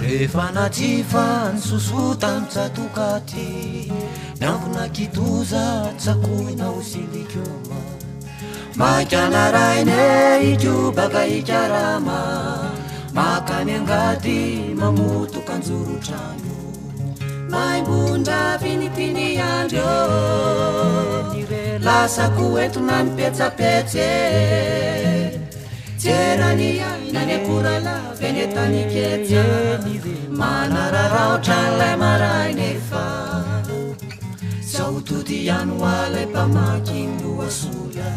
rehefa natsifa ny sosota mitsatokaty niambona kitoza tsakoina ho silikoma makana raine ijo baka ikarama makany angady mamotoka anjorotrano maimbondra finitiny andro lasa koentona ny petsapetse tserany nany akorala venetany ketsa manararaotra nylay marainefa saotody ihany hoalay mpamaky loasola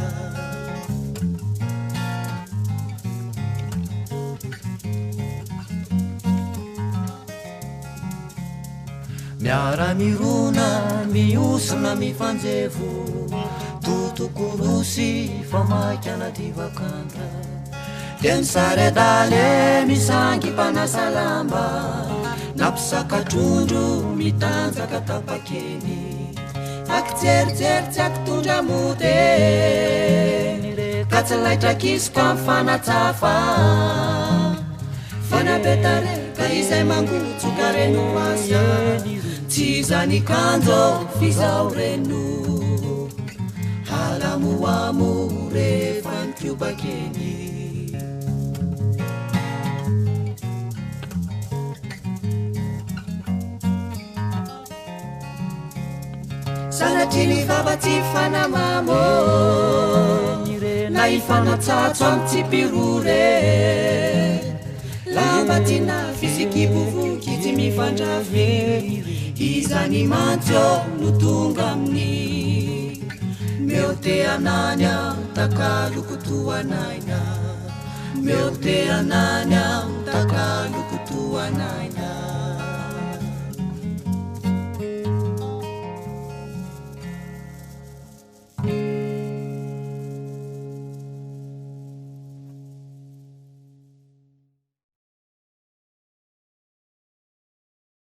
miara-mirona miosina mifanjevo totokorosy famaky anaty vakandra de misaredale misangy mpanasalamba nampisakatrondro mitanjaka tapakeny akijerijery tsy akitondra mode ka tsy laitrakisiko amin'ny fanatsafa fanapetare ka izay mangotsoka reno asa tsy zany kanjo fizao reno halamoamo rehefa nykiobakeny sanatry vava tsy fanamamo na ifanatsatso amy tsy pirore lambatina fiziky vovoky tsy mifandrafy izany mantso no tonga amin'ny meo te anany am takaloko toanaina meo te anany am takaloko toanaina